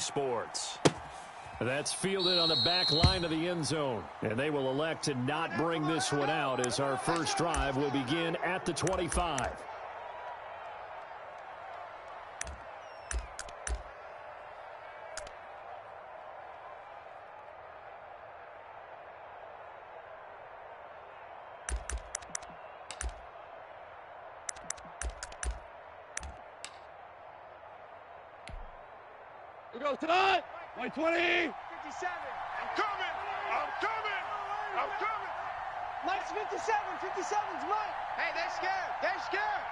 Sports. That's fielded on the back line of the end zone. And they will elect to not bring this one out as our first drive will begin at the 25. We go tonight. 20. 57. I'm coming. I'm coming. Mike's 57. 57's Mike. Hey, they're scared.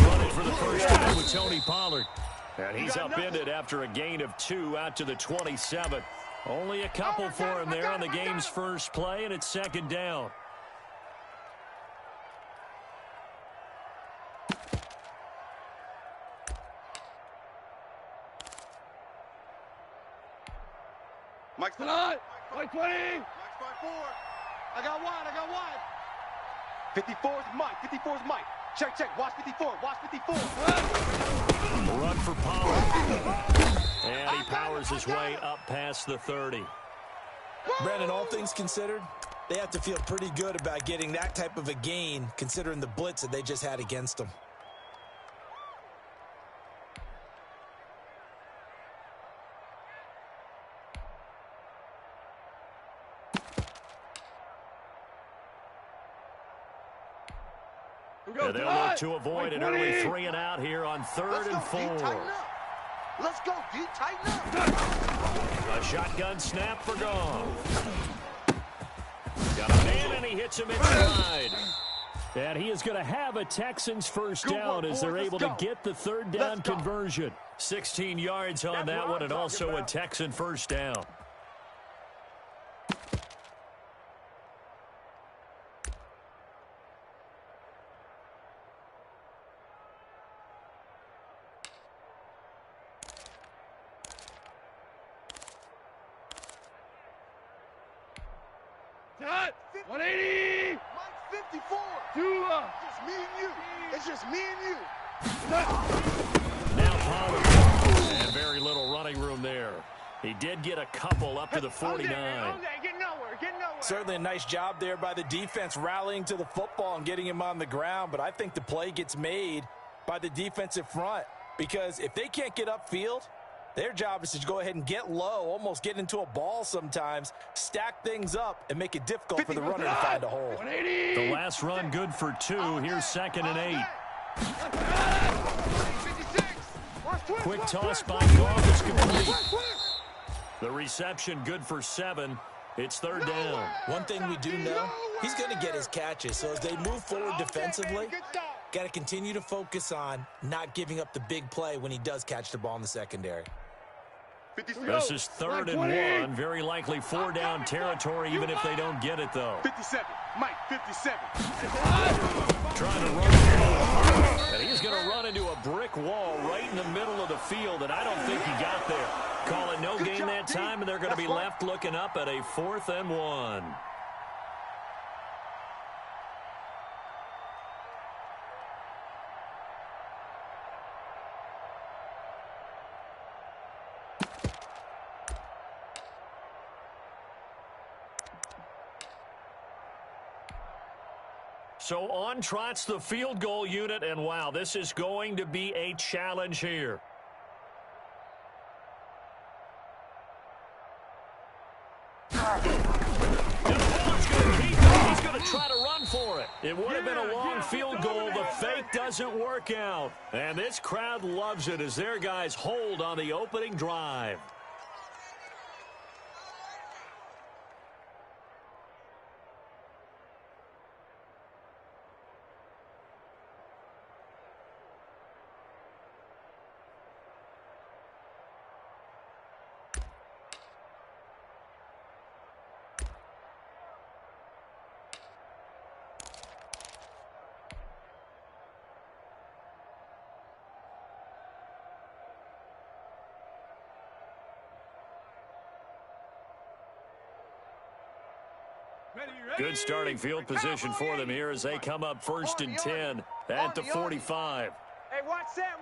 Running for the first time with Tony Pollard. And he's upended after a gain of 2 out to the 27. Only a couple for him there on the game's first play, and it's second down. Mike's tonight. 20. Mike's by 4. I got one. 54's Mike. Check. Watch 54. Run for Pollard. And he powers his way up past the 30. Brandon, all things considered, they have to feel pretty good about getting that type of a gain, considering the blitz that they just had against them. And they'll look to avoid an early 3 and out here on 3rd and 4. Let's go, D. Tighten up. A shotgun snap for Goff. Got a man, and he hits him inside. And he is going to have a Texans first down as they're able to get the 3rd down conversion. 16 yards on that one, and also a Texan first down. Tonight. 180. Mike's 54. It's just me and you. Now Pollard. And very little running room there. He did get a couple up to the 49. Get nowhere. Certainly a nice job there by the defense rallying to the football and getting him on the ground, but I think the play gets made by the defensive front because if they can't get upfield, their job is to go ahead and get low, almost get into a ball sometimes, stack things up, and make it difficult for the runner to find a hole. The last run good for 2. Here's 2nd and 8. Quick toss by Goff is complete. The reception good for 7. It's 3rd down. One thing we do know, he's going to get his catches. So as they move forward defensively, got to continue to focus on not giving up the big play when he does catch the ball in the secondary. This is 3rd and 1. Very likely 4-down territory, even if they don't get it, though. 57. Mike, 57. Trying to run. And he's going to run into a brick wall right in the middle of the field, and I don't think he got there. Call it no gain that time, and they're going to be left looking up at a 4th and 1. So on trots the field goal unit, and wow, this is going to be a challenge here. He's going to try to run for it. It would have been a long field goal. The fake doesn't work out. And this crowd loves it as their guys hold on the opening drive. Good starting field position for them here as they come up 1st and 10 at the 45. Hey, watch that.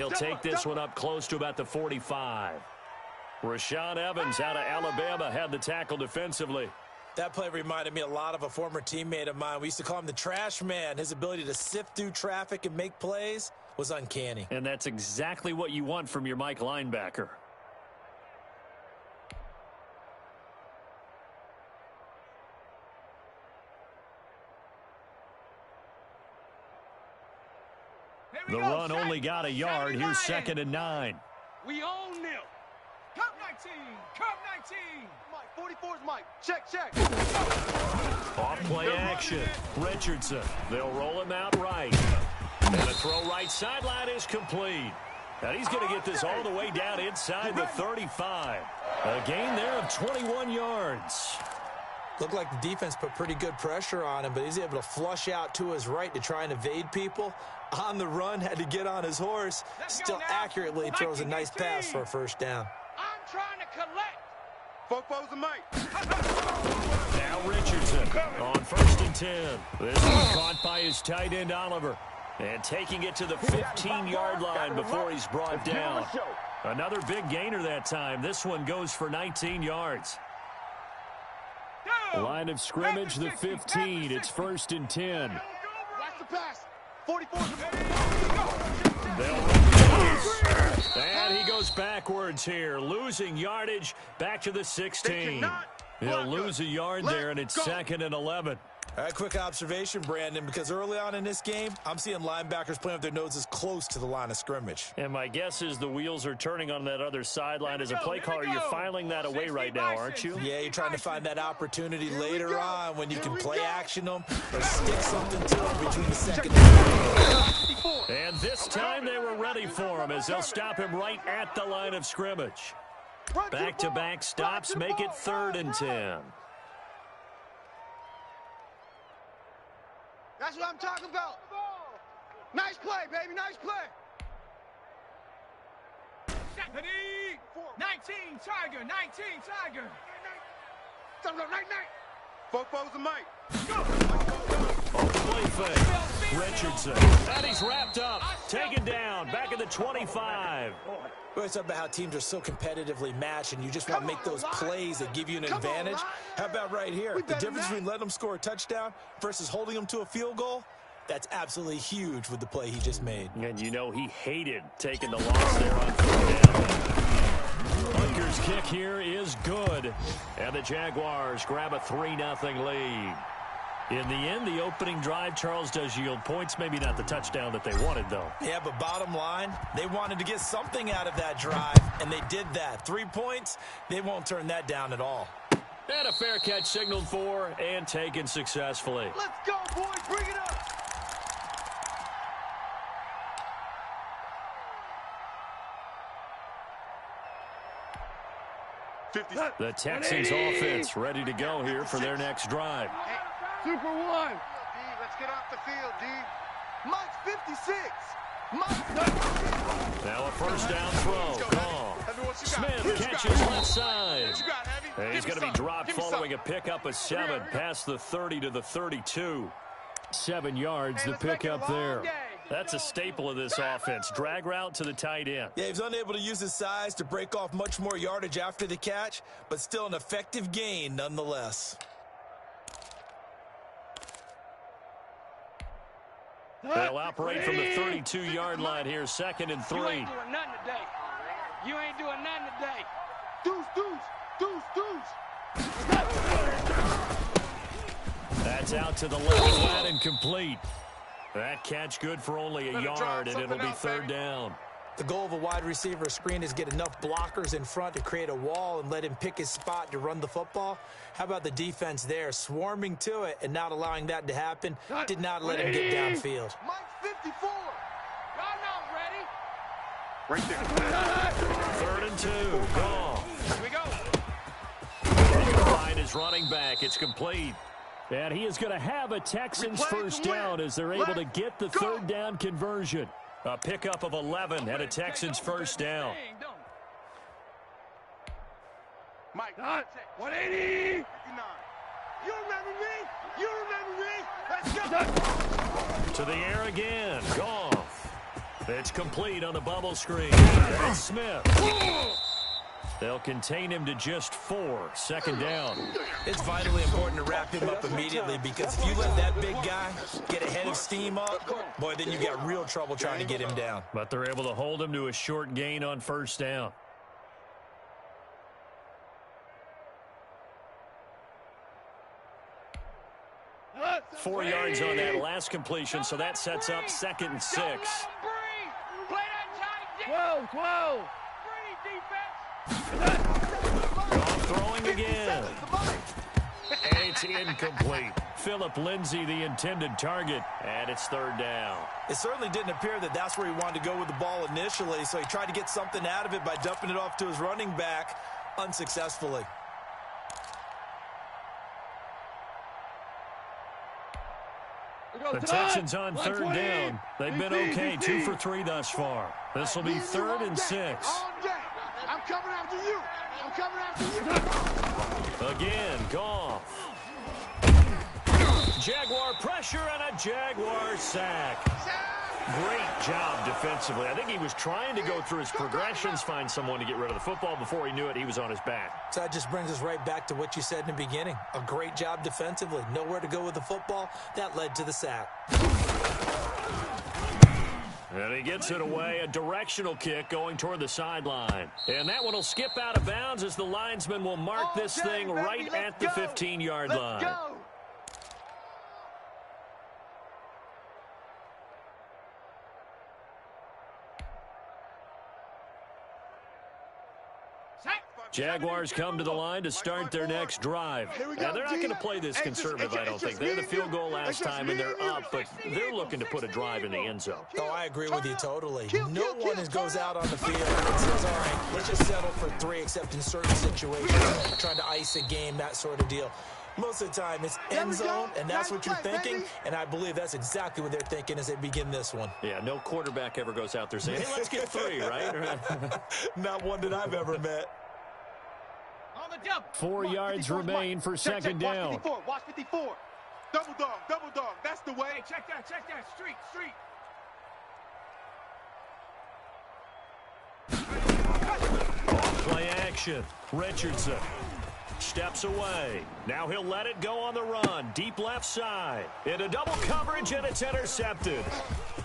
He'll take this one up close to about the 45. Rashaan Evans out of Alabama had the tackle defensively. That play reminded me a lot of a former teammate of mine. We used to call him the trash man. His ability to sift through traffic and make plays was uncanny. And that's exactly what you want from your Mike linebacker. The run only got a yard. Here's 2nd and 9. We own them. Cup 19. Cup 19. Mike, 44's Mike. Check. Off play action. Richardson. They'll roll him out right. And the throw right sideline is complete. And he's going to get this all the way down inside the 35. A gain there of 21 yards. Looked like the defense put pretty good pressure on him, but he's able to flush out to his right to try and evade people. On the run, had to get on his horse. Still accurately throws a nice pass for a first down. I'm trying to collect. Fofo's and Mike. Now Richardson on 1st and 10. This one caught by his tight end, Oliver. And taking it to the 15-yard line before he's brought down. Another big gainer that time. This one goes for 19 yards. Line of scrimmage, the 15. It's 1st and 10. Watch the pass. 44. They'll run the pass. And he goes backwards here, losing yardage back to the 16. He'll lose a yard there, and it's 2nd and 11. All right, quick observation, Brandon, because early on in this game, I'm seeing linebackers playing with their noses close to the line of scrimmage. And my guess is the wheels are turning on that other sideline. As a play caller, you're filing that away right now, aren't you? Yeah, you're trying to find that opportunity later on when you can play action them or stick something to them between the 2nd and 3rd. And this time they were ready for him as they'll stop him right at the line of scrimmage. Back-to-back stops make it 3rd and 10. That's what I'm talking about. Nice play, baby. Nice play. 19 Tiger. 19 Tiger. Fofo's and Mike. Off the play fake. Richardson. And he's wrapped up. Taken down. Back at the 25. We always talk about how teams are so competitively matched, and you just want to make those plays that give you an advantage. How about right here? The difference between letting them score a touchdown versus holding them to a field goal, that's absolutely huge with the play he just made. And you know he hated taking the loss there on 3rd down. Hunker's kick here is good. And the Jaguars grab a 3-0 lead. In the end, the opening drive, Charles, does yield points. Maybe not the touchdown that they wanted, though. Yeah, but bottom line, they wanted to get something out of that drive, and they did that. 3 points, they won't turn that down at all. And a fair catch signaled for and taken successfully. Let's go, boys. Bring it up. The Texans offense ready to go here for their next drive. Super one. D, let's get off the field, D. Mike's 56. Now a first down throw. Call. Smith catches left side. And he's going to be dropped following a pickup of 7 past the 30 to the 32. 7 yards, the pickup there. That's a staple of this offense. Drag route to the tight end. Yeah, he was unable to use his size to break off much more yardage after the catch, but still an effective gain nonetheless. They'll operate from the 32-yard line here, 2nd and 3. You ain't doing nothing today. You ain't doing nothing today. Deuce. That's out to the left, flat and complete. That catch good for only a yard, and it'll be 3rd down. The goal of a wide receiver screen is get enough blockers in front to create a wall and let him pick his spot to run the football. How about the defense there, swarming to it and not allowing that to happen? Did not let him get downfield. Mike's 54. Y'all not ready. Right there. 3rd and 2. Gone. Here we go. He can find his running back. It's complete. And he is going to have a Texans first down as they're able to get the 3rd down conversion. A pickup of 11 and a Texans first down. Mike, 180. 59. You remember me? Let's go. To the air again. Goff. It's complete on the bubble screen. And it's Smith. They'll contain him to just 4. Second down. It's vitally important to wrap him up immediately because if you let that big guy get a head of steam up, boy, then you've got real trouble trying to get him down. But they're able to hold him to a short gain on first down. Four yards on that last completion, so that sets up 2nd and 6. Whoa. Throwing again. And it's incomplete. Phillip Lindsay, the intended target, and it's 3rd down. It certainly didn't appear that that's where he wanted to go with the ball initially, so he tried to get something out of it by dumping it off to his running back unsuccessfully. The Texans on 3rd down. They've been okay, 2 for 3 thus far. This will be 3rd and 6. I'm coming after you. I'm coming after you. Again, Goff. Jaguar pressure and a Jaguar sack. Great job defensively. I think he was trying to go through his progressions, find someone to get rid of the football. Before he knew it, he was on his back. So that just brings us right back to what you said in the beginning. A great job defensively. Nowhere to go with the football. That led to the sack. And he gets it away, a directional kick going toward the sideline. And that one will skip out of bounds as the linesman will mark this thing right at the 15-yard line. Jaguars come to the line to start their next drive. Now, they're not going to play this conservative, I don't think. They had the field goal last time, and they're up, but they're looking to put a drive in the end zone. Oh, I agree with you totally. No one goes out on the field and says, all right, let's just settle for 3, except in certain situations, trying to ice a game, that sort of deal. Most of the time, it's end zone, and that's what you're thinking, and I believe that's exactly what they're thinking as they begin this one. Yeah, no quarterback ever goes out there saying, hey, let's get 3, right? Not one that I've ever met. 4 yards remain for second down. Watch 54. Double dog. That's the way. Hey, check that. Street. Play action. Richardson steps away. Now he'll let it go on the run. Deep left side. Into double coverage, and it's intercepted.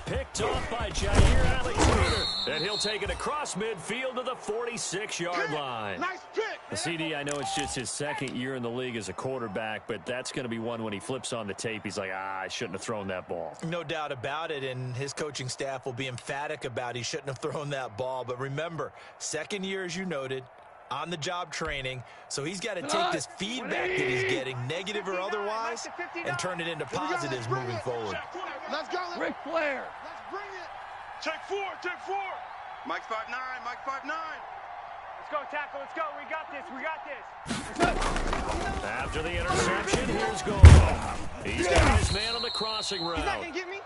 Picked off by Jair Alexander. And he'll take it across midfield to the 46-yard line. Nice pick. The CD, I know it's just his 2nd year in the league as a quarterback, but that's going to be one when he flips on the tape. He's like, I shouldn't have thrown that ball. No doubt about it, and his coaching staff will be emphatic about he shouldn't have thrown that ball. But remember, 2nd year, as you noted, on-the-job training, so he's got to take this feedback that he's getting, negative or otherwise, and turn it into positives moving forward. Let's go. Ric Flair. Let's bring it. Check 4. Mike's 5'9". Let's go, tackle. Let's go. We got this. After the interception, here's Goff. He's got his man on the crossing route. He's not going to get me.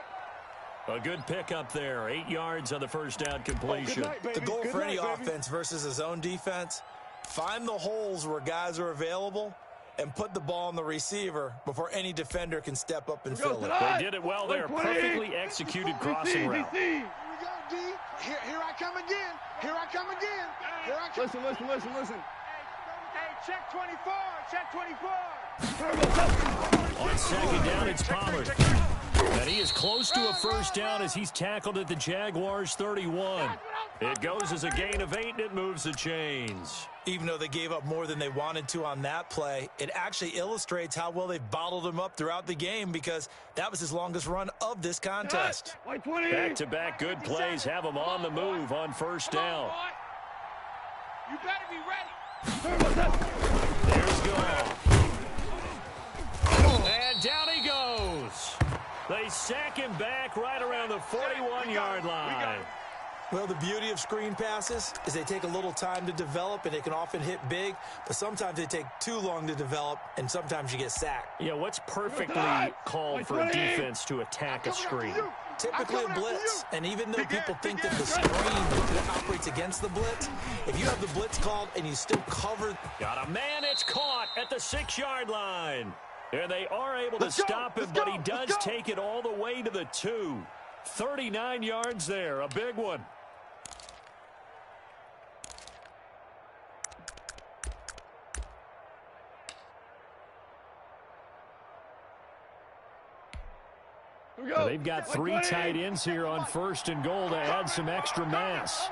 A good pickup there. 8 yards on the first down completion. The goal for any offense versus his own defense, find the holes where guys are available and put the ball on the receiver before any defender can step up and fill it. They did it well there. Perfectly executed crossing route. Here we go, D. Here I come again. Here I come. Listen. Hey, check 24. On second down, it's Pollard. And he is close to a first down as he's tackled at the Jaguars' 31. It goes as a gain of 8, and it moves the chains. Even though they gave up more than they wanted to on that play, it actually illustrates how well they've bottled him up throughout the game because that was his longest run of this contest. Back-to-back good plays have him on the move on first down. You better be ready. There's Goff. And down he goes. They sack him back right around the 41-yard line. Well, the beauty of screen passes is they take a little time to develop, and they can often hit big, but sometimes they take too long to develop, and sometimes you get sacked. Yeah, what's perfectly called for a defense to attack a screen? Typically a blitz, and even though people think that the screen operates against the blitz, if you have the blitz called and you still cover... Got a man, it's caught at the 6-yard line. And they are able to stop him, but he does take it all the way to the 2. 39 yards there, a big one. They've got 3 tight ends here on 1st and goal to add some extra mass.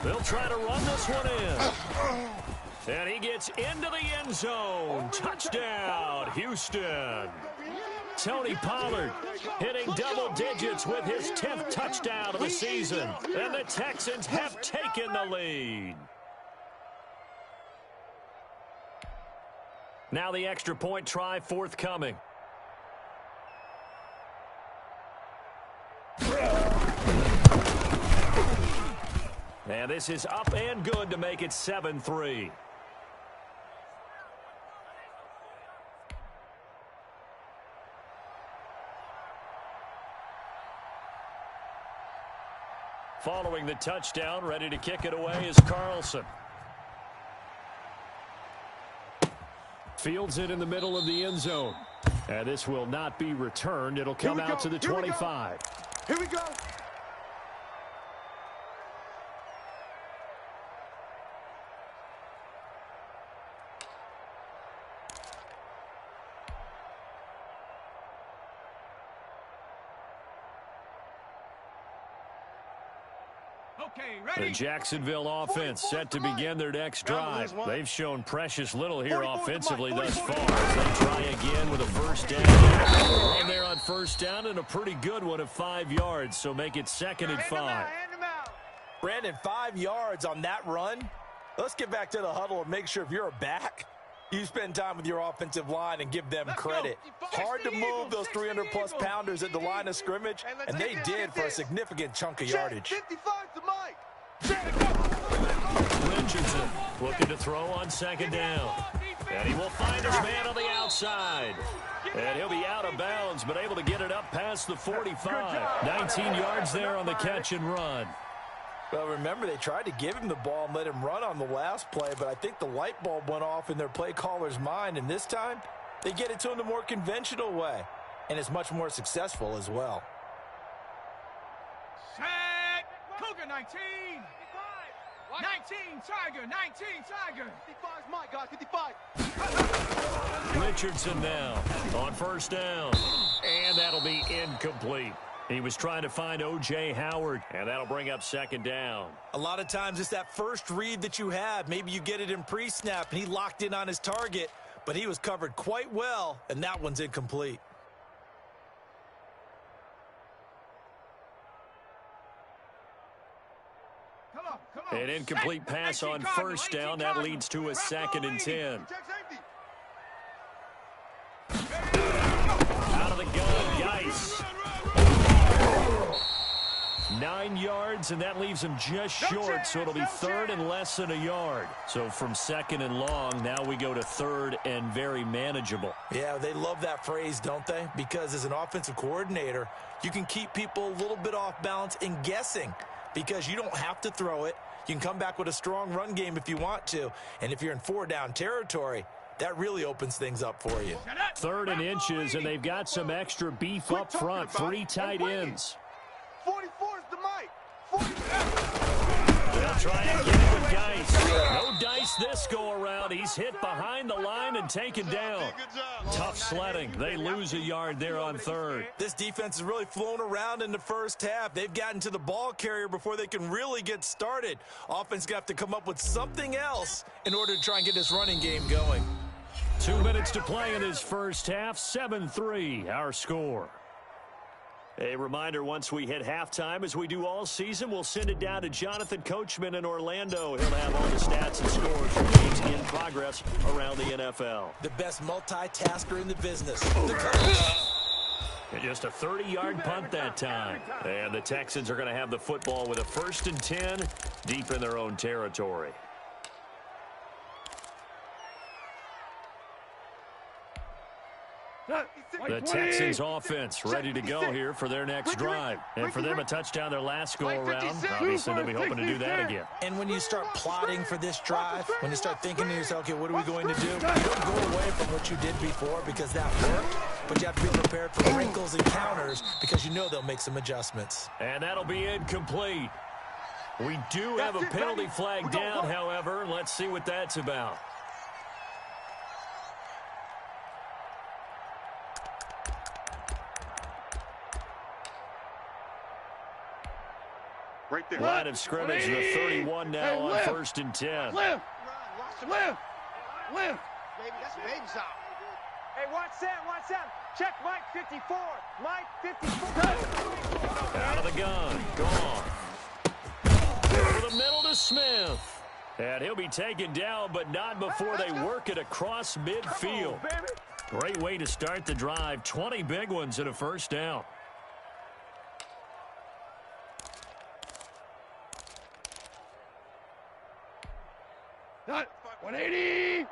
They'll try to run this one in. And he gets into the end zone. Touchdown, Houston. Tony Pollard hitting double digits with his 10th touchdown of the season. And the Texans have taken the lead. Now the extra point try forthcoming. And this is up and good to make it 7-3. Following the touchdown, ready to kick it away is Carlson. Fields it in the middle of the end zone. And this will not be returned. It'll come out to the 25. Here we go. The Jacksonville offense set to begin their next drive. They've shown precious little here offensively thus far as they try again with a first down. And they're on first down and a pretty good one of 5 yards, so make it 2nd and 5. Brandon, 5 yards on that run. Let's get back to the huddle and make sure if you're a back, you spend time with your offensive line and give them credit. Hard to move those 300-plus pounders at the line of scrimmage, and they did for a significant chunk of yardage. Richardson looking to throw on 2nd down. And he will find his man on the outside. And he'll be out of bounds, but able to get it up past the 45. 19 yards there on the catch and run. Well, remember, they tried to give him the ball and let him run on the last play, but I think the light bulb went off in their play caller's mind, and this time they get it to him the more conventional way, and it's much more successful as well. Set. Cougar 19. 19, Tiger. 19, Tiger. 55 is my guys. 55. Richardson now on first down. And that'll be incomplete. He was trying to find O.J. Howard, and that'll bring up 2nd down. A lot of times it's that first read that you have. Maybe you get it in pre-snap, and he locked in on his target, but he was covered quite well, and that one's incomplete. An incomplete pass on first down. That leads to a 2nd and 10. Out of the gun, Geis. 9 yards, and that leaves him just short, so it'll be 3rd and less than a yard. So from 2nd and long, now we go to 3rd and very manageable. Yeah, they love that phrase, don't they? Because as an offensive coordinator, you can keep people a little bit off balance and guessing because you don't have to throw it. You can come back with a strong run game if you want to, and if you're in 4-down territory, that really opens things up for you. 3rd and inches, and they've got some extra beef up front. 3 tight ends. 44 is the mic. They'll try and get it with Geis. No dice this go around. He's hit behind the line and taken down. Tough sledding. They lose a yard there on 3rd. This defense has really flown around in the first half. They've gotten to the ball carrier before they can really get started. Offense going to have to come up with something else in order to try and get this running game going. 2 minutes to play in this first half. 7-3, our score. A reminder, once we hit halftime, as we do all season, we'll send it down to Jonathan Coachman in Orlando. He'll have all the stats and scores from games in progress around the NFL. The best multitasker in the business. The coach. And just a 30-yard punt that time. And the Texans are going to have the football with a 1st and 10 deep in their own territory. The Texans offense ready to go here for their next drive. And for them, a touchdown their last go-around. Obviously, they'll be hoping to do that again. And when you start plotting for this drive, when you start thinking to yourself, okay, what are we going to do? You don't go away from what you did before because that worked. but you have to be prepared for wrinkles and counters because you know they'll make some adjustments. And that'll be incomplete. We do have a penalty flag down, however. Let's see what that's about. Right there. Line of scrimmage, the 31 now on 1st and 10. Lift. Lift. Lift. Baby, that's a baby shot. Hey, watch that, watch that. Check Mike 54. Mike 54. Out of the gun. Gone. Over the middle to Smith. And he'll be taken down, but not before they work it across midfield. Great way to start the drive. 20 big ones and a first down. Done. 180.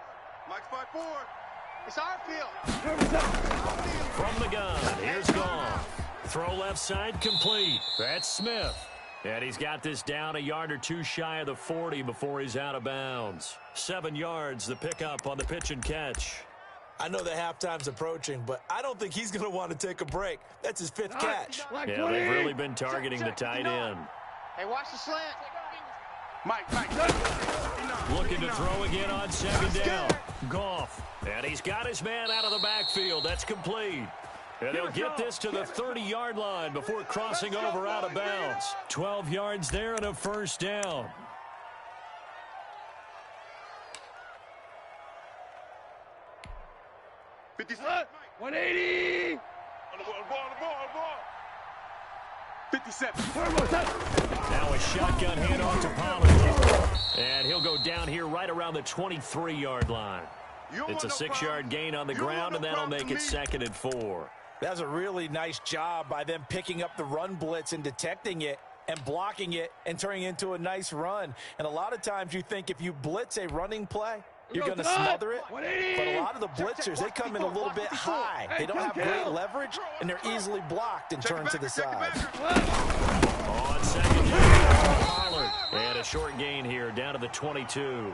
Mike's 5-4. It's our field. From the gun, here's Gone. Throw left side complete. That's Smith. And he's got this down a yard or two shy of the 40 before he's out of bounds. 7 yards, the pickup on the pitch and catch. I know the halftime's approaching, but I don't think he's going to want to take a break. That's his 5th catch. Yeah, they've really been targeting the tight end. Hey, watch the slant. Mike. Looking to throw again on 2nd down. Goff. And he's got his man out of the backfield. That's complete. And he'll get this to the 30-yard line before crossing over out of bounds. 12 yards there and a first down. Mike. 180. On the ball. 57. Now a shotgun handoff to Pollard. And he'll go down here right around the 23-yard line. It's a 6-yard gain on the ground, and that'll make it 2nd and 4. That was a really nice job by them picking up the run blitz and detecting it and blocking it and turning it into a nice run. And a lot of times you think if you blitz a running play, you're going to smother it. But a lot of the blitzers, they come in a little bit high. They don't have great leverage, and they're easily blocked and turned to the side. On 2nd down, Pollard. And a short gain here down to the 22.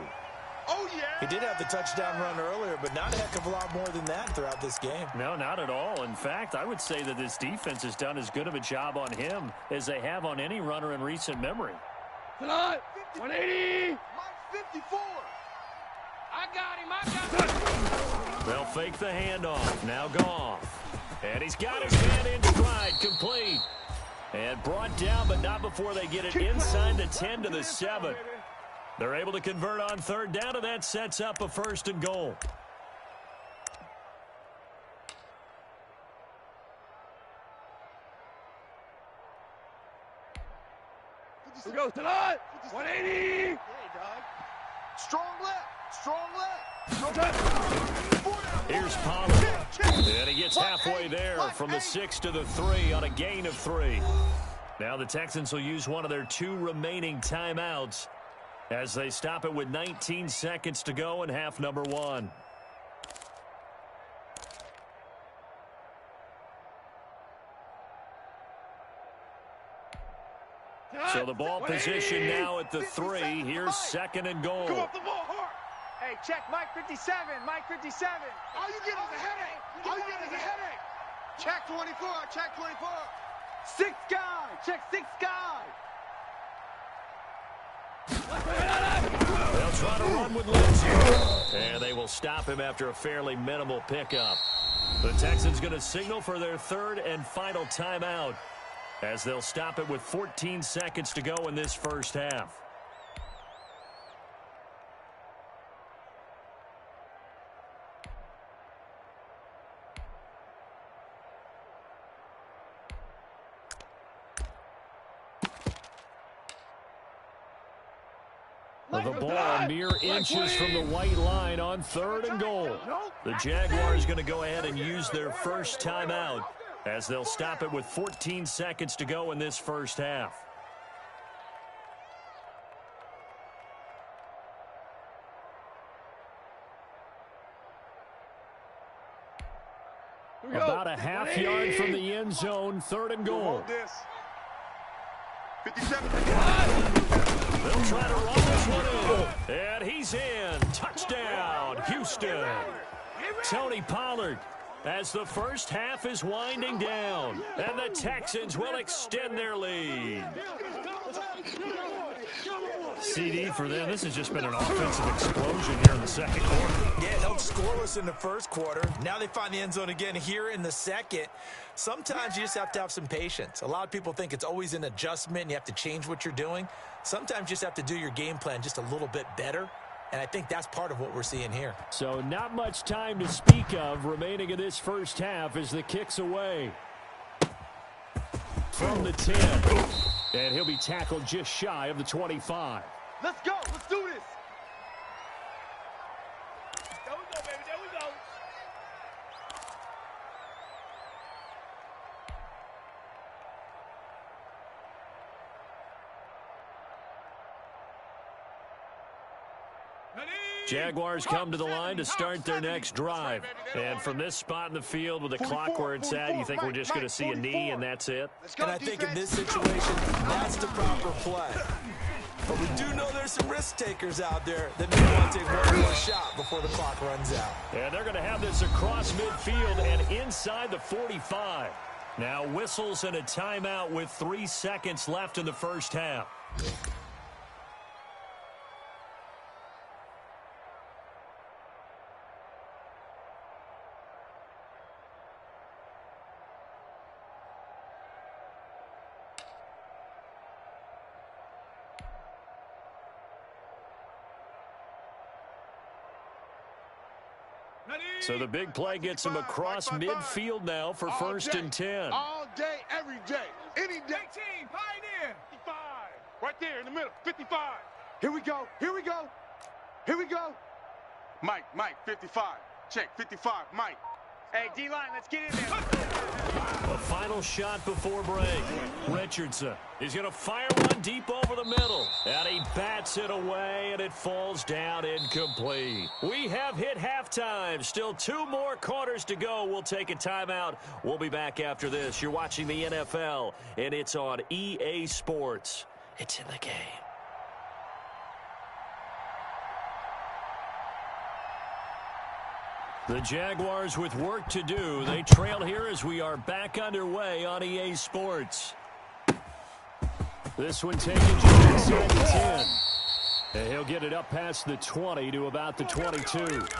Oh, yeah. He did have the touchdown run earlier, but not a heck of a lot more than that throughout this game. No, not at all. In fact, I would say that this defense has done as good of a job on him as they have on any runner in recent memory. Tonight. 180. Mike 54. I got him. They'll fake the handoff. Now Goff. And he's got his man in stride. Complete. And brought down, but not before they get it inside the 10 to the 7. They're able to convert on 3rd down, and that sets up a 1st and goal. We go tonight. 180. Strong left. Here's Pollard. And he gets halfway there from the 6 to the 3 on a gain of 3. Now the Texans will use one of their 2 remaining timeouts as they stop it with 19 seconds to go in half number 1. So the ball position now at the 3. Here's 2nd and goal. Come up the ball hard. Hey, check Mike 57. Mike 57. All you get is a headache. Check 24. Check 24. 6 guy. Check 6 guy. They'll try to run with Lynch here. And they will stop him after a fairly minimal pickup. The Texans going to signal for their 3rd and final timeout as they'll stop it with 14 seconds to go in this first half. The ball mere inches from the white line on 3rd and goal. The Jaguars going to go ahead and use their first timeout as they'll stop it with 14 seconds to go in this first half. About a half yard from the end zone, 3rd and goal. 57. They'll try to run this one in. And he's in. Touchdown, Houston. Tony Pollard as the first half is winding down, and the Texans will extend their lead. CD for them, this has just been an offensive explosion here in the second quarter. Yeah, held scoreless in the first quarter. Now they find the end zone again here in the second. Sometimes you just have to have some patience. A lot of people think it's always an adjustment and you have to change what you're doing. Sometimes you just have to do your game plan just a little bit better, and I think that's part of what we're seeing here. So not much time to speak of remaining in this first half as the kick's away. From the 10. And he'll be tackled just shy of the 25. Let's go. Let's do this. There we go, baby. There we go. Jaguars come to the line to start their next drive. And from this spot in the field with the clock where it's at, you think we're just going to see a knee and that's it? And I think in this situation, that's the proper play. But we do know there's some risk takers out there that may want to take one more shot before the clock runs out. And they're going to have this across midfield and inside the 45. Now whistles and a timeout with 3 seconds left in the first half. So the big play gets him across midfield now for first and 10. All day, every day, any day. 18, Pioneer. 55. Right there in the middle, 55. Here we go. Here we go. Here we go. Mike, 55. Check, 55, Mike. Hey, D-line, let's get in there. A final shot before break. Richardson is going to fire one deep over the middle. And he bats it away, and it falls down incomplete. We have hit halftime. Still 2 more quarters to go. We'll take a timeout. We'll be back after this. You're watching the NFL, and it's on EA Sports. It's in the game. The Jaguars with work to do. They trail here as we are back underway on EA Sports. This one taken just inside the 10. And he'll get it up past the 20 to about the 22. Let's go.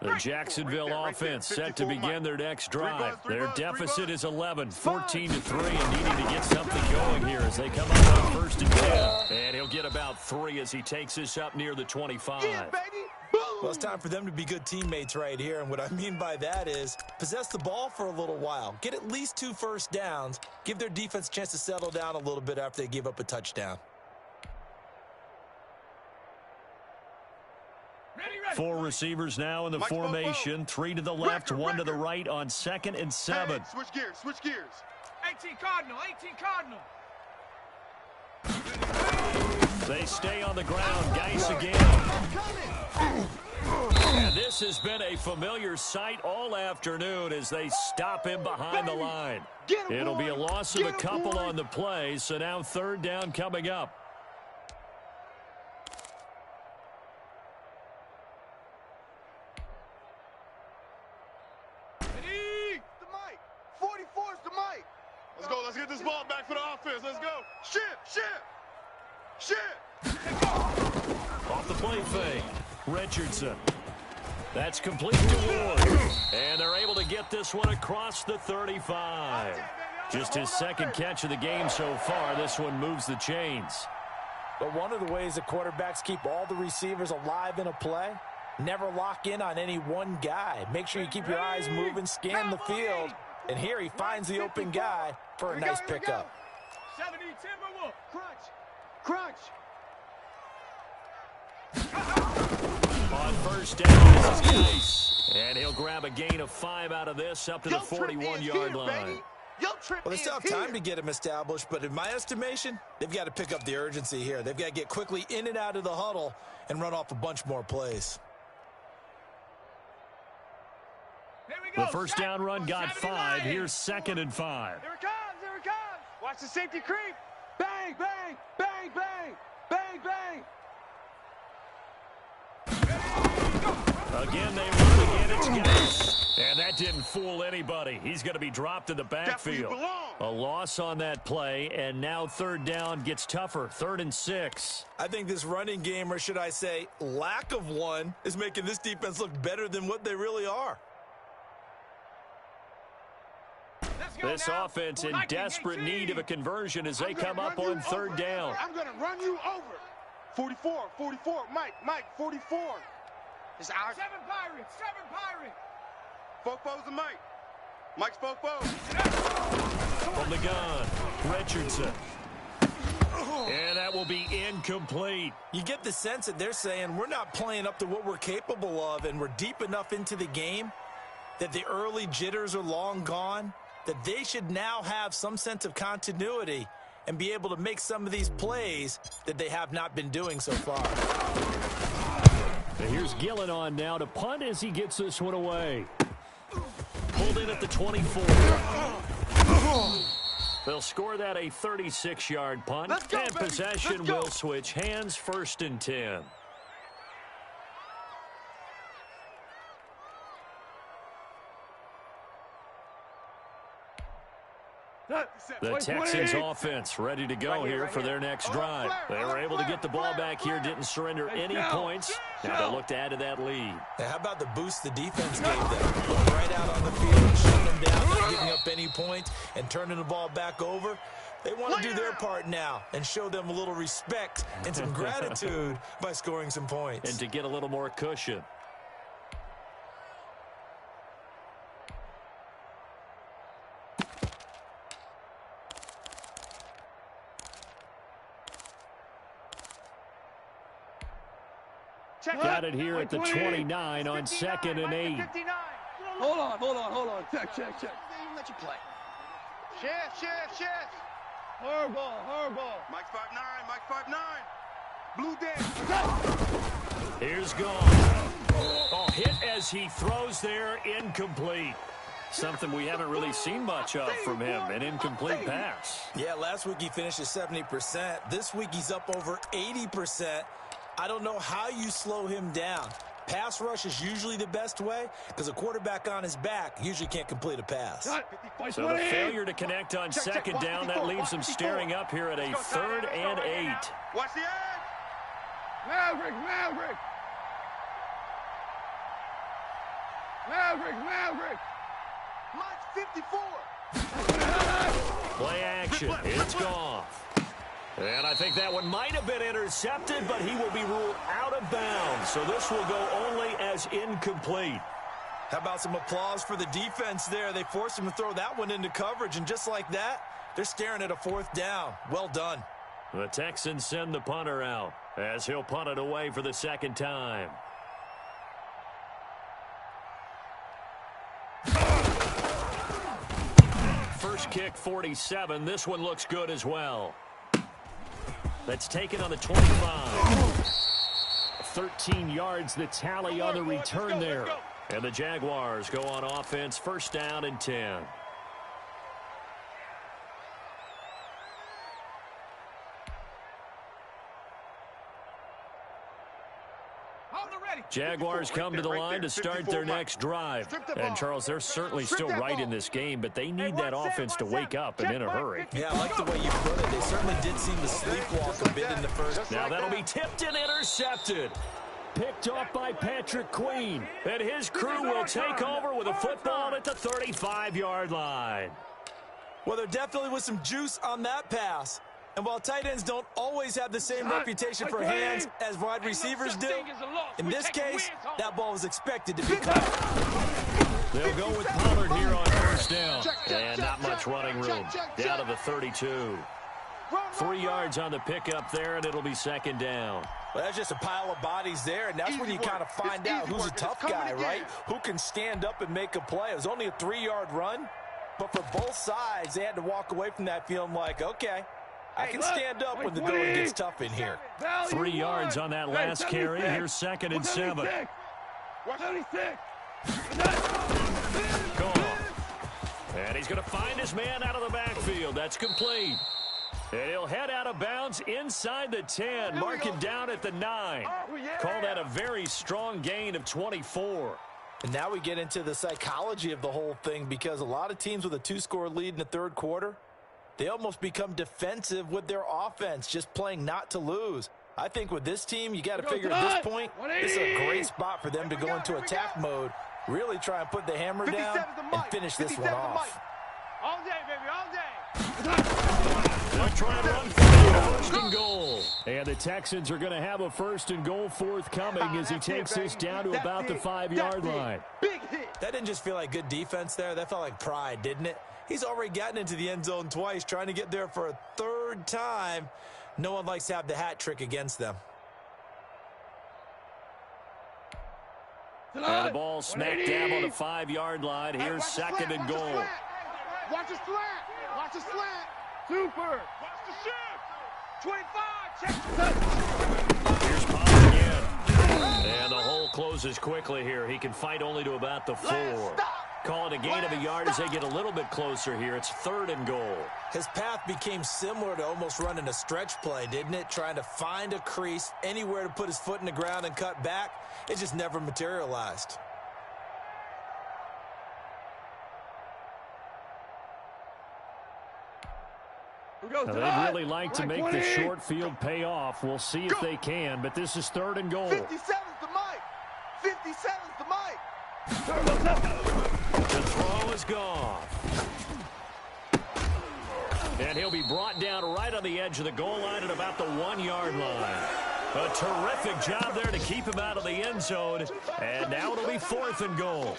The Jacksonville offense set to begin their next drive. Their deficit is 11, 14-3, and needing to get something going here as they come up on first and 10. And he'll get about 3 as he takes this up near the 25. Well, it's time for them to be good teammates right here, and what I mean by that is possess the ball for a little while, get at least 2 first downs, give their defense a chance to settle down a little bit after they give up a touchdown. 4 receivers now in the formation. 3 to the left, 1 to the right on 2nd and 7. Hey, switch gears. 18 Cardinal. They stay on the ground. Geis again. And this has been a familiar sight all afternoon as they stop him behind the line. It'll be a loss of a couple on the play, so now 3rd down coming up. Let's get this ball back for the offense. Let's go. Shit. Off the play fake. Richardson. That's complete to Ward. And they're able to get this one across the 35. Just his 2nd catch of the game so far. This one moves the chains. But one of the ways that quarterbacks keep all the receivers alive in a play, never lock in on any one guy. Make sure you keep your eyes moving, scan the field. And here he finds the open guy for a nice pickup. 70 Timberwolf. Crunch. On first down, this is Geis. And he'll grab a gain of 5 out of this up to the 41-yard line. Well, they still have time to get him established, but in my estimation, they've got to pick up the urgency here. They've got to get quickly in and out of the huddle and run off a bunch more plays. The first down run got 5. Here's 2nd and 5. Here it comes. Watch the safety creep. Bang, bang, bang, bang, bang, bang. Again, they run again. It's Gates. And that didn't fool anybody. He's going to be dropped in the backfield. A loss on that play, and now third down gets tougher. 3rd and 6. I think this running game, or should I say lack of one, is making this defense look better than what they really are. This offense in desperate need of a conversion as they come up on 3rd down. I'm going to run you over. 44, 44. Mike, 44. It's ours. 7 Pirates, 7 Pirates. Fofo's and Mike. Mike's Fofo. From the gun, Richardson. And that will be incomplete. You get the sense that they're saying we're not playing up to what we're capable of, and we're deep enough into the game that the early jitters are long gone, that they should now have some sense of continuity and be able to make some of these plays that they have not been doing so far. And here's Gillen on now to punt as he gets this one away. Pulled in at the 24. They'll score that a 36-yard punt. And possession will switch hands, 1st and 10. The Texans offense ready to go here for their next drive. They were able to get the ball back here, didn't surrender any points. Now they look to add to that lead. Now, how about the boost the defense gave them? Look right out on the field, shutting them down, not giving up any points, and turning the ball back over. They want to do their part now and show them a little respect and some gratitude by scoring some points. And to get a little more cushion. Got it here at the 29 on 2nd and 8. Hold on. Check. Let you play. Shift. Horrible. Mike's 5'9", 5'9". Blue dance. Here's gone. Oh, hit as he throws there, incomplete. Something we haven't really seen much of from him, an incomplete pass. Yeah, last week he finished at 70%. This week he's up over 80%. I don't know how you slow him down. Pass rush is usually the best way because a quarterback on his back usually can't complete a pass. So the failure to connect on 2nd down, that leaves him staring up here at a 3rd and 8. Watch the edge. Maverick. Mike's 54. Play action. It's gone. And I think that one might have been intercepted, but he will be ruled out of bounds. So this will go only as incomplete. How about some applause for the defense there? They forced him to throw that one into coverage, and just like that, they're staring at a 4th down. Well done. The Texans send the punter out as he'll punt it away for the 2nd time. First kick, 47. This one looks good as well. That's taken on the 25. 13 yards, the tally on the return there. And the Jaguars go on offense, 1st down and 10. Jaguars come to the line to start their next drive. And, Charles, they're certainly still right in this game, but they need that offense to wake up and in a hurry. Yeah, I like the way you put it. They certainly did seem to sleepwalk a bit in the first. Now that'll be tipped and intercepted. Picked off by Patrick Queen. And his crew will take over with a football at the 35-yard line. Well, there definitely was some juice on that pass. And while tight ends don't always have the same reputation for hands as wide receivers do, in this case, that ball was expected to be caught. They'll go with Pollard here on 1st down. And not much running room. Down to the 32. 3 yards on the pickup there, and it'll be 2nd down. Well, that's just a pile of bodies there, and that's when you kind of find out who's a tough guy, right? Who can stand up and make a play. It was only a 3-yard run, but for both sides, they had to walk away from that feeling like, okay, I can stand up when the going gets tough in here. 3 yards on that last carry. Here's 2nd and 7. Gone. And he's going to find his man out of the backfield. That's complete. And he'll head out of bounds inside the 10. Mark him down at the 9. Call that a very strong gain of 24. And now we get into the psychology of the whole thing, because a lot of teams with a 2-score lead in the third quarter, they almost become defensive with their offense, just playing not to lose. I think with this team, you got to figure at this point, this is a great spot for them to go into attack mode, really try and put the hammer down and finish this one off. All day, baby, all day. They'll try and run for first and goal. And the Texans are going to have a first and goal forthcoming as he takes this down to about the 5-yard line. Big hit. That didn't just feel like good defense there. That felt like pride, didn't it? He's already gotten into the end zone twice, trying to get there for a third time. No one likes to have the hat trick against them. And the ball smacked down on the 5-yard line. Here's second and goal. Watch the slant. Watch the slant. Super. Watch the shift. 25. Check. Here's Pollard again. And the hole closes quickly here. He can fight only to about the 4. Call it a gain of a yard as they get a little bit closer here. It's third and goal. His path became similar to almost running a stretch play, didn't it? Trying to find a crease, anywhere to put his foot in the ground and cut back. It just never materialized. Now, they'd really like to make the short field pay off. We'll see if they can, but this is third and goal. 57's the mic. 57's the mic. The throw is gone. And he'll be brought down right on the edge of the goal line at about the 1-yard line. A terrific job there to keep him out of the end zone. And now it'll be fourth and goal.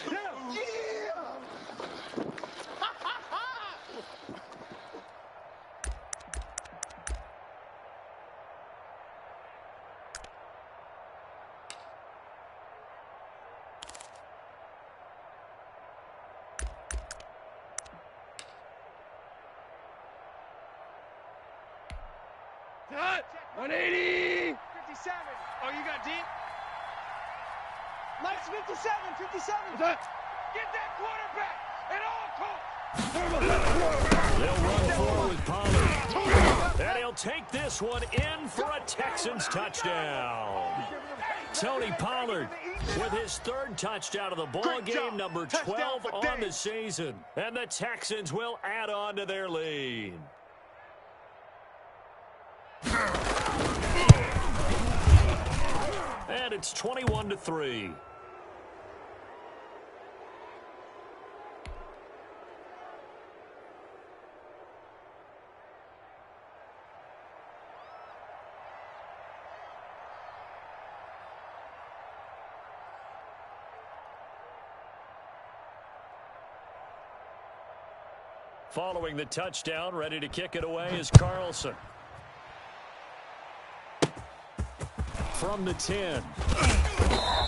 Cut. 180. 57. Oh, you got deep? Nice 57. 57. Get that quarterback at all costs. They'll run forward with Pollard. And he'll take this one in for a Texans touchdown. Tony Pollard with his third touchdown of the ball game, number 12 on the season. And the Texans will add on to their lead. And it's 21-3. Following the touchdown, ready to kick it away is Carlson. From the 10.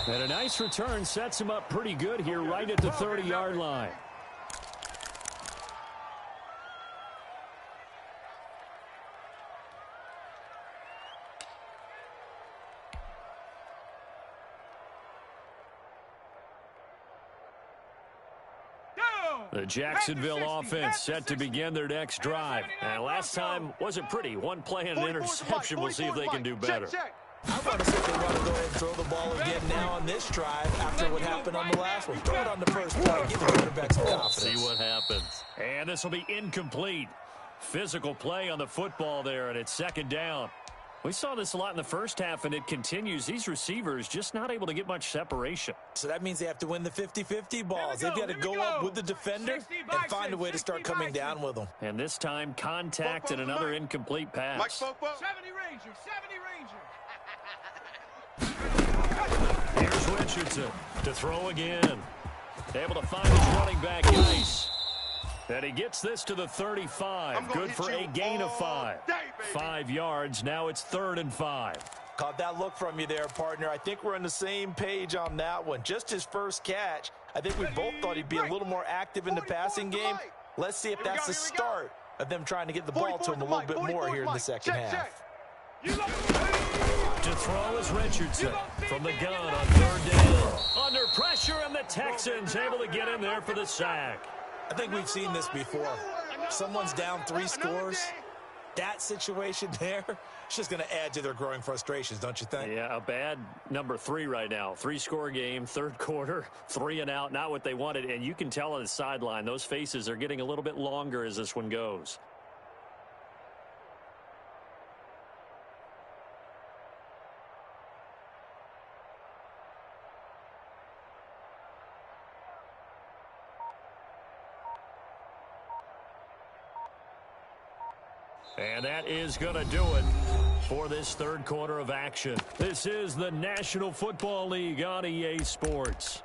And a nice return sets him up pretty good here right at the 30-yard line. The Jacksonville offense set to begin their next drive. And last time wasn't pretty. One play and an interception. We'll see if they can do better. I want to see if they want to go ahead and throw the ball again now on this drive after what happened on the last one. Throw it on the first play. Give the quarterback some confidence. See what happens. And this will be incomplete. Physical play on the football there, and it's second down. We saw this a lot in the first half, and it continues. These receivers just not able to get much separation. So that means they have to win the 50-50 balls. They've got to go up with the defender and find a way to start coming down with them. And this time, contact and another incomplete pass. Mike, 70 Ranger, 70 Ranger. Here's Richardson to throw again. Able to find his running back, Nice. And he gets this to the 35. Good for a gain of 5. 5 yards. Now it's 3rd and 5. Caught that look from you there, partner. I think we're on the same page on that one. Just his first catch. I think we both thought he'd be a little more active in the passing game. Let's see if that's the start of them trying to get the ball to him a little bit more here in the second half. To throw is Richardson from the gun on 3rd down. Under pressure, and the Texans able to get in there for the sack. I think we've seen this before. Someone's down 3 scores. That situation there, it's just going to add to their growing frustrations, don't you think? Yeah, a bad number 3 right now. 3-score game, third quarter, 3 and out, not what they wanted. And you can tell on the sideline, those faces are getting a little bit longer as this one goes. And that is going to do it for this third quarter of action. This is the National Football League on EA Sports.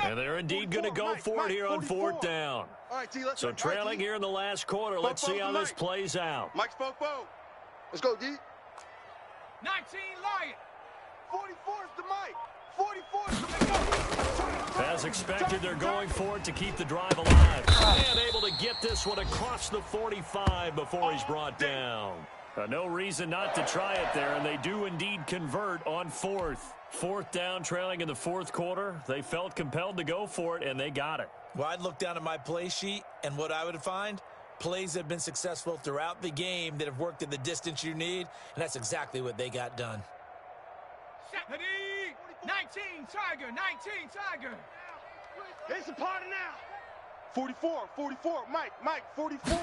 And they're indeed going to go for it here on 4th down. So trailing here in the last quarter. Let's see how this plays out. Mike's 4-4. Let's go, D. 19 Lion. 44 is the Mike. 44 is the Mike. As expected, they're going for it to keep the drive alive. And able to get this one across the 45 before he's brought down. No reason not to try it there, and they do indeed convert on 4th. 4th down, trailing in the 4th quarter. They felt compelled to go for it, and they got it. Well, I'd look down at my play sheet, and what I would find, plays have been successful throughout the game that have worked in the distance you need, and that's exactly what they got done. 19 Tiger, 19 Tiger. It's a party now. 44, Mike, 44.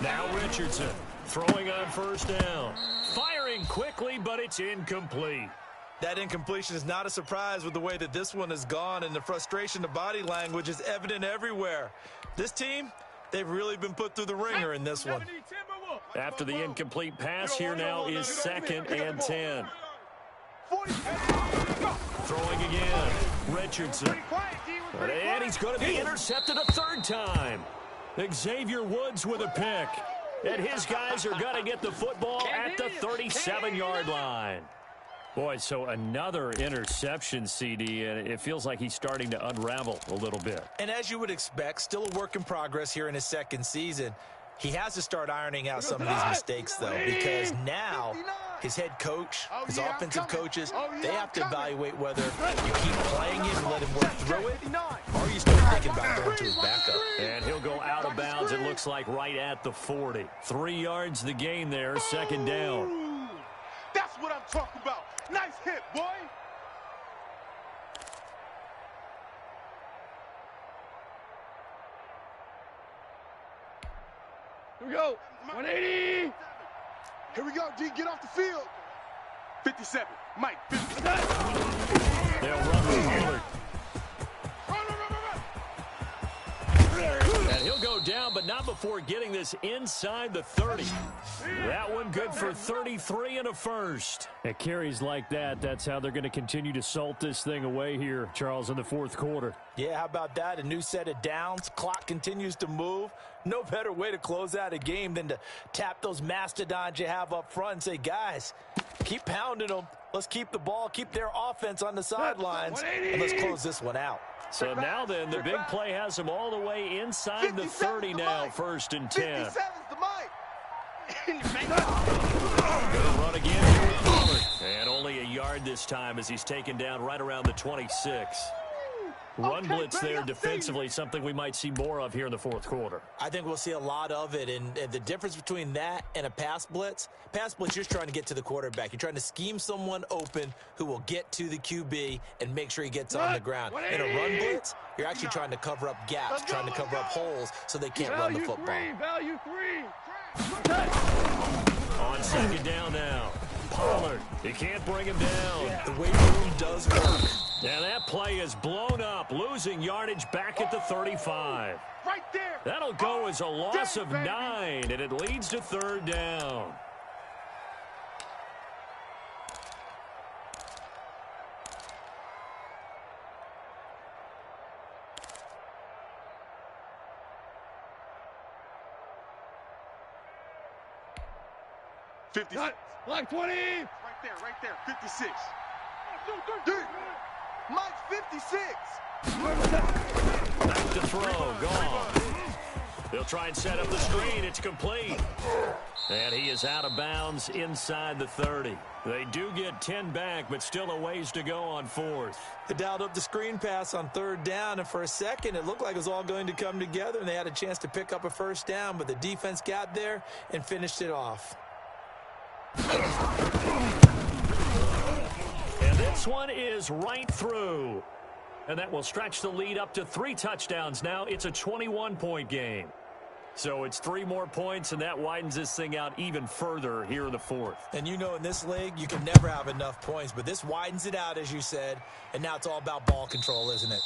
Now Richardson throwing on 1st down. Firing quickly, but it's incomplete. That incompletion is not a surprise with the way that this one has gone, and the frustration, the body language is evident everywhere. This team, they've really been put through the ringer in this one. After the incomplete pass, here now is 2nd and 10. Throwing again. Richardson. And he's going to be intercepted a 3rd time. Xavier Woods with a pick. And his guys are going to get the football at the 37-yard line. Boy, so another interception, CD, and it feels like he's starting to unravel a little bit. And as you would expect, still a work in progress here in his 2nd season. He has to start ironing out some of these mistakes, though, because now his head coach, his offensive coaches, they have to evaluate whether you keep playing him and let him work through it, or you start thinking about going to his backup. And he'll go out of bounds, it looks like, right at the 40. 3 yards the gain there, 2nd down. That's what I'm talking about. Nice hit, boy. Here we go. 180. Here we go, D. Get off the field. 57. Mike, 57. They'll run with Pollard. And he'll go down, but not before getting this inside the 30. That one good for 33 and a 1st. At carries like that, that's how they're going to continue to salt this thing away here, Charles, in the 4th quarter. Yeah, how about that? A new set of downs. Clock continues to move. No better way to close out a game than to tap those mastodons you have up front and say, guys, keep pounding them. Let's keep the ball, keep their offense on the sidelines, and let's close this one out. So now then, the big play has them all the way inside the 30 now, 1st and 10. 57's the Mike. Gonna run again here with Pollard. And only a yard this time as he's taken down right around the 26. Run blitz there defensively, something we might see more of here in the 4th quarter. I think we'll see a lot of it, and the difference between that and a pass blitz, you're just trying to get to the quarterback. You're trying to scheme someone open who will get to the QB and make sure he gets on the ground. In a run blitz, you're actually trying to cover up gaps, trying to cover up holes so they can't run the football. Value 3. On 2nd down now. Pollard, he can't bring him down. The weight room does work. Now that play is blown up, losing yardage back at the 35. Right there. That'll go as a loss of 9, and it leads to 3rd down. 56. Like 20. Right there, 56. Dude, Mike, 56. Back to throw, gone. They'll try and set up the screen. It's complete. And he is out of bounds inside the 30. They do get 10 back, but still a ways to go on fourth. They dialed up the screen pass on third down, and for a second it looked like it was all going to come together, and they had a chance to pick up a first down, but the defense got there and finished it off. And this one is right through. And that will stretch the lead up to 3 touchdowns now. It's a 21-point game. So it's 3 more points, and that widens this thing out even further here in the fourth. And you know in this league, you can never have enough points, but this widens it out, as you said, and now it's all about ball control, isn't it?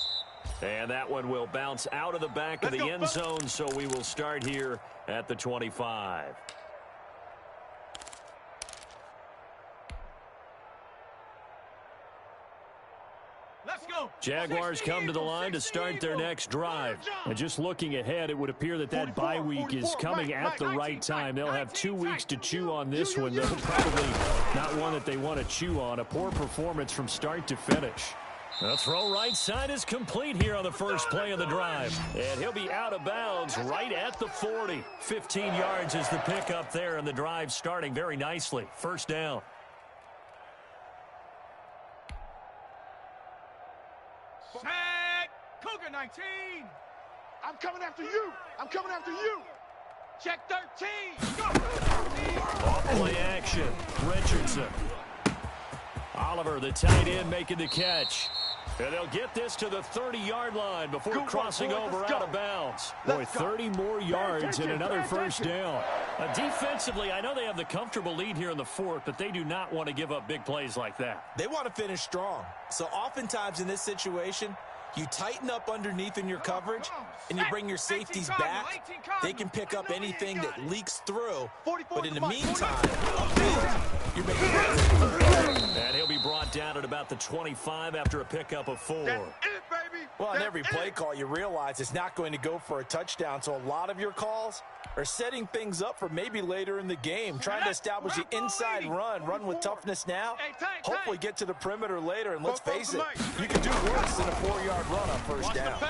And that one will bounce out of the back of the end zone, so we will start here at the 25. Jaguars come to the line to start their next drive. And just looking ahead, it would appear that that bye week is coming at the right time. They'll have 2 weeks to chew on this one, though probably not one that they want to chew on. A poor performance from start to finish. The throw right side is complete here on the first play of the drive. And he'll be out of bounds right at the 40. 15 yards is the pickup there, and the drive starting very nicely. First down. Set. Cougar 19. I'm coming after you. I'm coming after you. Check 13. Off play action. Richardson. Oliver, the tight end, making the catch. And they'll get this to the 30-yard line before crossing over out of bounds. Boy, 30 more yards and another first down. Defensively, I know they have the comfortable lead here in the fourth, but they do not want to give up big plays like that. They want to finish strong. So oftentimes in this situation, you tighten up underneath in your coverage, and you bring your safeties back. They can pick up anything that leaks through. But in the meantime, upfield, you're making plays. And he'll be brought down at about the 25 after a pickup of 4. That's it, baby. Well, on every play call, you realize it's not going to go for a touchdown. So a lot of your calls are setting things up for maybe later in the game, trying to establish the inside run with toughness now, hopefully get to the perimeter later. And let's face it, you can do worse than a 4-yard run on first down.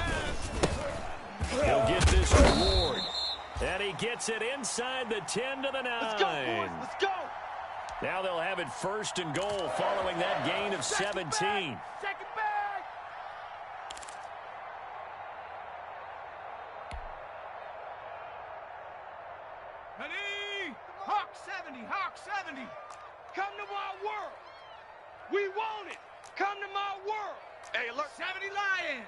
He'll get this reward. And he gets it inside the 10 to the 9. Let's go, boys. Let's go. Now they'll have it first and goal following that gain of 17. Second back. Ready? Hawk 70. Hawk 70. Come to my world. We want it. Come to my world. Hey, alert. 70 Lion.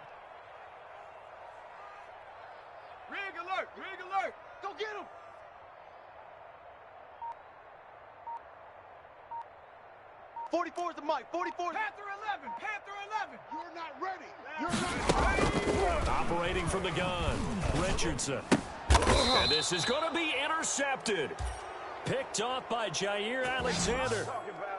Rig alert. Rig alert. Go get him. '44's the mic. 44's. Panther 11. Panther 11. You're not ready. You're not ready. Operating from the gun, Richardson. And this is going to be intercepted. Picked off by Jair Alexander.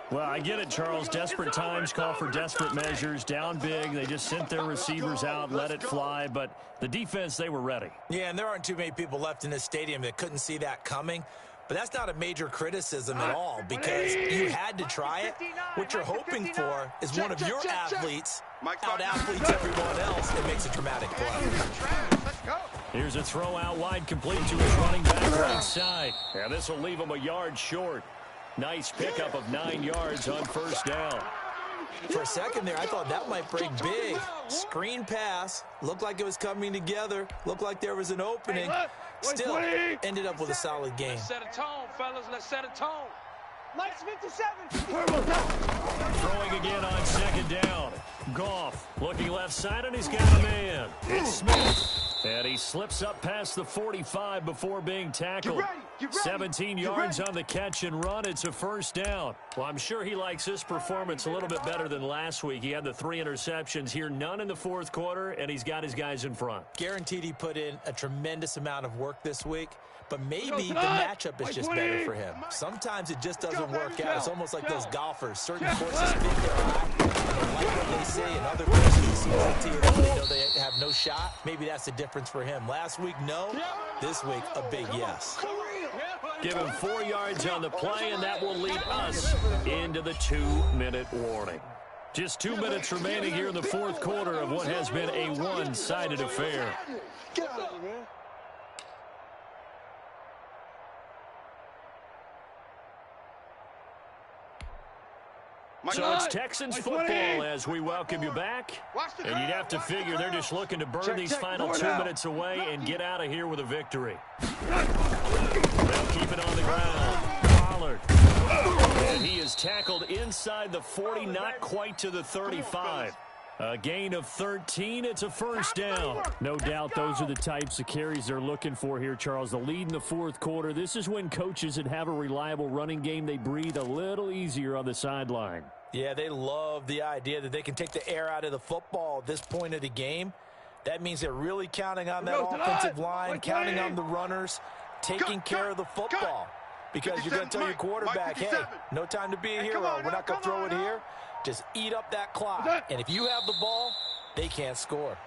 Well, I get it, Charles. Desperate times call for desperate measures. Down big. They just sent their receivers out, let it fly. But the defense, they were ready. Yeah, and there aren't too many people left in this stadium that couldn't see that coming. But that's not a major criticism at all because you had to try it. What you're hoping for is one of your athletes out-athletes everyone else and makes a dramatic play. Here's a throw out wide complete to his running back right side. And this will leave him a yard short. Nice pickup of 9 yards on first down. For a second there, I thought that might break big. Screen pass. Looked like it was coming together. Looked like there was an opening. Still ended up with a solid game. Let's set a tone, fellas. Let's set a tone. Mike's 57. Throwing again on second down. Goff looking left side, and he's got a man. It's Smith. And he slips up past the 45 before being tackled. 17 yards on the catch and run. It's a first down. Well, I'm sure he likes this performance a little bit better than last week. He had the 3 interceptions here, none in the fourth quarter, and he's got his guys in front. Guaranteed he put in a tremendous amount of work this week, but maybe the matchup is just better for him. Sometimes it just doesn't work out. It's almost like those golfers. Certain courses fit their eye, and they like what they see, and other courses it seems like to you that they know they have no shot. Maybe that's the difference for him. Last week, no. This week, a big yes. Yeah, buddy. Give him 4 yards on the play, and that will lead us into the 2-minute warning. Just 2 minutes remaining here in the fourth quarter of what has been a one-sided affair. Get out of here, man. So it's Texans football as we welcome you back. And you'd have to figure they're just looking to burn these final 2 minutes away and get out of here with a victory. They'll keep it on the ground. Pollard. And he is tackled inside the 40, not quite to the 35. A gain of 13. It's a first down. No doubt those are the types of carries they're looking for here, Charles. The lead in the fourth quarter. This is when coaches that have a reliable running game, they breathe a little easier on the sideline. Yeah, they love the idea that they can take the air out of the football at this point of the game. That means they're really counting on that offensive line, counting on the runners, taking care of the football. Because you're going to tell your quarterback, hey, no time to be a hero. We're not going to throw it here. Just eat up that clock. And if you have the ball, they can't score.